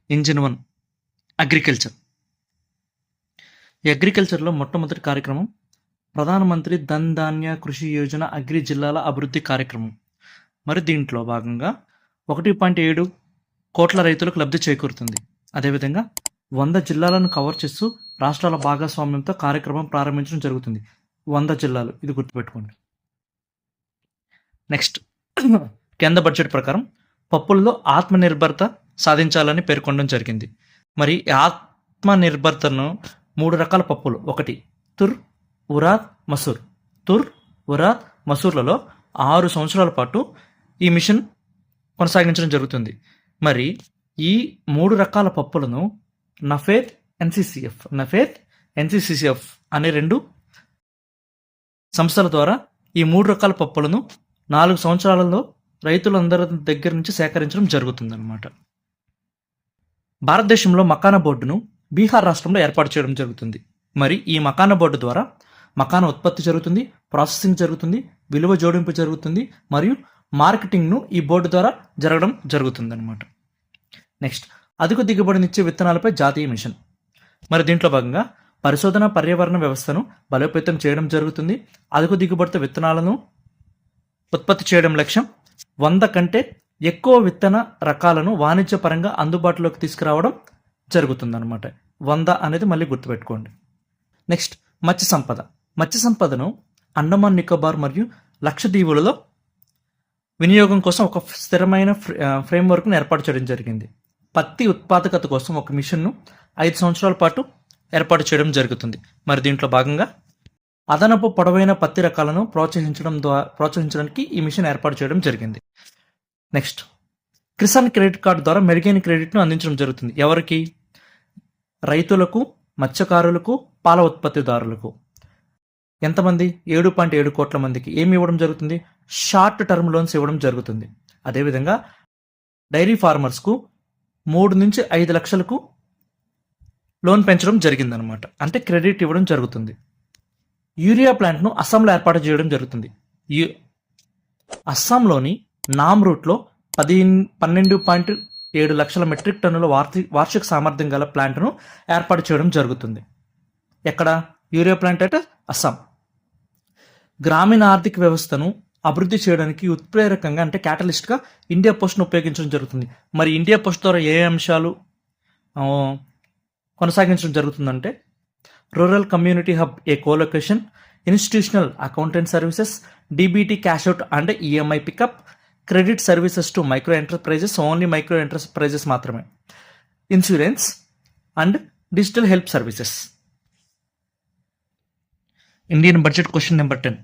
Engine 1 agriculture. ఈ అగ్రికల్చర్లో మొట్టమొదటి కార్యక్రమం ప్రధానమంత్రి ధన్ ధాన్య కృషి యోజన అగ్రి జిల్లాల అభివృద్ధి కార్యక్రమం. మరి దీంట్లో భాగంగా 1.7 కోట్ల రైతులకు లబ్ధి చేకూరుతుంది. అదేవిధంగా 100 జిల్లాలను కవర్ చేస్తూ రాష్ట్రాల భాగస్వామ్యంతో కార్యక్రమం ప్రారంభించడం జరుగుతుంది. 100 జిల్లాలు, ఇది గుర్తుపెట్టుకోండి. నెక్స్ట్, కేంద్ర బడ్జెట్ ప్రకారం పప్పుల్లో ఆత్మనిర్భరత సాధించాలని పేర్కొనడం జరిగింది. మరి ఈ ఆత్మనిర్భరతను 3 రకాల పప్పులు, ఒకటి తుర్, ఉరాద్, మసూర్. తుర్, ఉరాద్, మసూర్లలో 6 సంవత్సరాల పాటు ఈ మిషన్ కొనసాగించడం జరుగుతుంది. మరి ఈ 3 రకాల పప్పులను నఫేద్, ఎన్సిసిసిఎఫ్ అనే 2 సంస్థల ద్వారా ఈ 3 రకాల పప్పులను 4 సంవత్సరాలలో రైతులందరి దగ్గర నుంచి సేకరించడం జరుగుతుందన్నమాట. భారతదేశంలో మకానా బోర్డును బీహార్ రాష్ట్రంలో ఏర్పాటు చేయడం జరుగుతుంది. మరి ఈ మకానా బోర్డు ద్వారా మకానా ఉత్పత్తి జరుగుతుంది, ప్రాసెసింగ్ జరుగుతుంది, విలువ జోడింపు జరుగుతుంది, మరియు మార్కెటింగ్ను ఈ బోర్డు ద్వారా జరగడం జరుగుతుందన్నమాట. నెక్స్ట్, అధిక దిగుబడినిచ్చే విత్తనాలపై జాతీయ మిషన్. మరి దీంట్లో భాగంగా పరిశోధన పర్యావరణ వ్యవస్థను బలోపేతం చేయడం జరుగుతుంది. అధిక దిగుబడితో విత్తనాలను ఉత్పత్తి చేయడం లక్ష్యం. 100 కంటే ఎక్కువ విత్తన రకాలను వాణిజ్యపరంగా అందుబాటులోకి తీసుకురావడం జరుగుతుందన్నమాట. 100 అనేది మళ్ళీ గుర్తుపెట్టుకోండి. నెక్స్ట్, మత్స్య సంపద. మత్స్య సంపదను అండమాన్ నికోబార్ మరియు లక్షద్వీపులలో వినియోగం కోసం ఒక స్థిరమైన ఫ్రేమ్వర్క్ను ఏర్పాటు చేయడం జరిగింది. పత్తి ఉత్పాదకత కోసం ఒక మిషన్ను 5 సంవత్సరాల పాటు ఏర్పాటు చేయడం జరుగుతుంది. మరి దీంట్లో భాగంగా అదనపు పొడవైన పత్తి రకాలను ప్రోత్సహించడానికి ఈ మిషన్ ఏర్పాటు చేయడం జరిగింది. నెక్స్ట్, కిసాన్ క్రెడిట్ కార్డు ద్వారా మెరుగైన క్రెడిట్ను అందించడం జరుగుతుంది. ఎవరికి? రైతులకు, మత్స్యకారులకు, పాల ఉత్పత్తిదారులకు. ఎంతమంది? 7.7 కోట్ల మందికి ఏమి ఇవ్వడం జరుగుతుంది? షార్ట్ టర్మ్ లోన్స్ ఇవ్వడం జరుగుతుంది. అదేవిధంగా డైరీ ఫార్మర్స్కు 3 నుంచి 5 లక్షలకు లోన్ పెంచడం జరిగిందనమాట. అంటే క్రెడిట్ ఇవ్వడం జరుగుతుంది. యూరియా ప్లాంట్ను అస్సాంలో ఏర్పాటు చేయడం జరుగుతుంది. అస్సాంలోని నామ్రూట్లో 12.7 లక్షల మెట్రిక్ టన్నుల వార్షిక సామర్థ్యం గల ప్లాంట్ను ఏర్పాటు చేయడం జరుగుతుంది. ఎక్కడ? యూరియా ప్లాంట్ అంటే అస్సాం. గ్రామీణ ఆర్థిక వ్యవస్థను అభివృద్ధి చేయడానికి ఉత్ప్రేరకంగా అంటే క్యాటలిస్ట్గా ఇండియా పోస్ట్ను ఉపయోగించడం జరుగుతుంది. మరి ఇండియా పోస్ట్ ద్వారా ఏ అంశాలు కొనసాగించడం జరుగుతుందంటే rural community hub, a colocation, institutional accountant services, DBT cash out and EMI pickup, credit services to micro enterprises, only micro enterprises మాత్రమే, insurance and digital help services. Indian budget question number 10.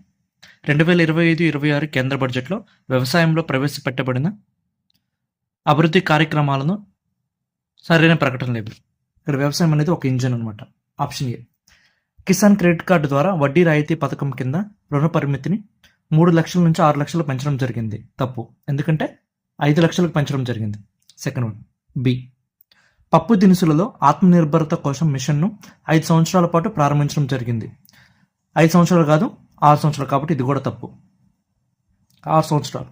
2025-26 కేంద్ర బడ్జెట్లో వ్యవసాయంలో ప్రవేశపెట్టబడిన అభివృద్ధి కార్యక్రమాలను సరైన ప్రకటన లేదు. ఇక్కడ వ్యవసాయం అనేది ఒక ఇంజిన్ అనమాట. Option A, Kisan credit card ద్వారా వడ్డీ రాయితీ పథకం కింద రుణ పరిమితిని 3 లక్షల నుంచి 6 లక్షలు పెంచడం జరిగింది. తప్పు, ఎందుకంటే 5 లక్షలకు పెంచడం జరిగింది. Second one. బి, పప్పు దినుసులలో ఆత్మనిర్భరత కోసం మిషన్ను 5 సంవత్సరాల పాటు ప్రారంభించడం జరిగింది. 5 సంవత్సరాలు కాదు, 6 సంవత్సరాలు, కాబట్టి ఇది కూడా తప్పు. 6 సంవత్సరాలు.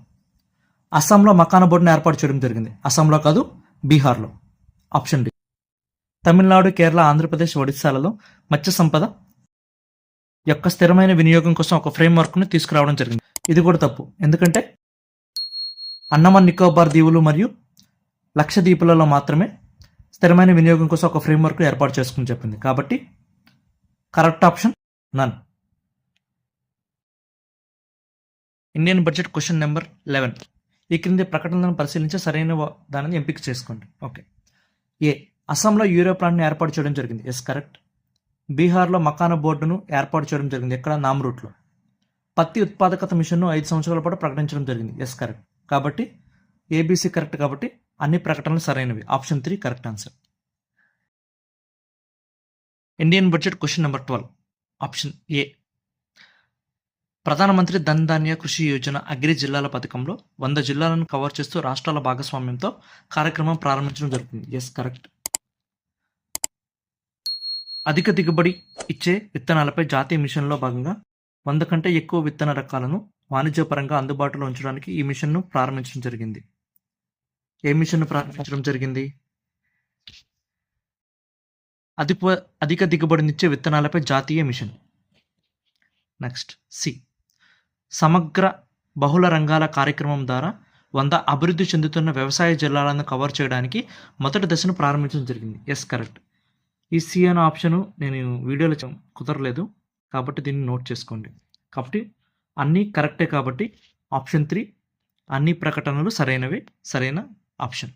అస్సాంలో మకానా బోర్డును ఏర్పాటు చేయడం జరిగింది. అస్సాంలో కాదు, బీహార్లో. Option D. తమిళనాడు, కేరళ, ఆంధ్రప్రదేశ్, ఒడిశాలలో మత్స్య సంపద యొక్క స్థిరమైన వినియోగం కోసం ఒక ఫ్రేమ్వర్క్ను తీసుకురావడం జరిగింది. ఇది కూడా తప్పు, ఎందుకంటే అండమాన్ నికోబార్ దీవులు మరియు లక్షద్వీపులలో మాత్రమే స్థిరమైన వినియోగం కోసం ఒక ఫ్రేమ్వర్క్ ఏర్పాటు చేసుకుని చెప్పింది. కాబట్టి correct option none. Indian budget question number 11. ఈ క్రింది ప్రకటనలను పరిశీలించి సరైన దానిని ఎంపిక చేసుకోండి. ఓకే. ఏ, అస్సాంలో యూరియా ప్లాంట్ను ఏర్పాటు చేయడం జరిగింది. Yes, correct. బీహార్లో మకానా బోర్డును ఏర్పాటు చేయడం జరిగింది. ఎక్కడ? నామ్రూట్లో. పత్తి ఉత్పాదకత మిషన్ను 5 సంవత్సరాల పాటు ప్రకటించడం జరిగింది. Yes, correct. కాబట్టి ఏబీసీ కరెక్ట్, కాబట్టి అన్ని ప్రకటనలు సరైనవి. Option 3 correct answer. Indian budget question number 12. Option A, ప్రధానమంత్రి ధన్ ధాన్య కృషి యోజన అగ్రి జిల్లాల పథకంలో 100 జిల్లాలను కవర్ చేస్తూ రాష్ట్రాల భాగస్వామ్యంతో కార్యక్రమం ప్రారంభించడం జరుగుతుంది. Yes, correct. అధిక దిగుబడి ఇచ్చే విత్తనాలపై జాతీయ మిషన్లో భాగంగా 100 కంటే ఎక్కువ విత్తన రకాలను వాణిజ్యపరంగా అందుబాటులో ఉంచడానికి ఈ మిషన్ను ప్రారంభించడం జరిగింది. ఏ మిషన్ను ప్రారంభించడం జరిగింది? అధిక దిగుబడినిచ్చే విత్తనాలపై జాతీయ మిషన్. Next C. సమగ్ర బహుళ రంగాల కార్యక్రమం ద్వారా 100 అభివృద్ధి చెందుతున్న వ్యవసాయ జిల్లాలను కవర్ చేయడానికి మొదటి దశను ప్రారంభించడం జరిగింది. Yes, correct. ఈ సి అనే ఆప్షను నేను వీడియోలో కుదరలేదు కాబట్టి దీన్ని నోట్ చేసుకోండి. కాబట్టి అన్నీ కరెక్టే కాబట్టి ఆప్షన్ 3 అన్ని ప్రకటనలు సరైనవే, సరైన ఆప్షన్.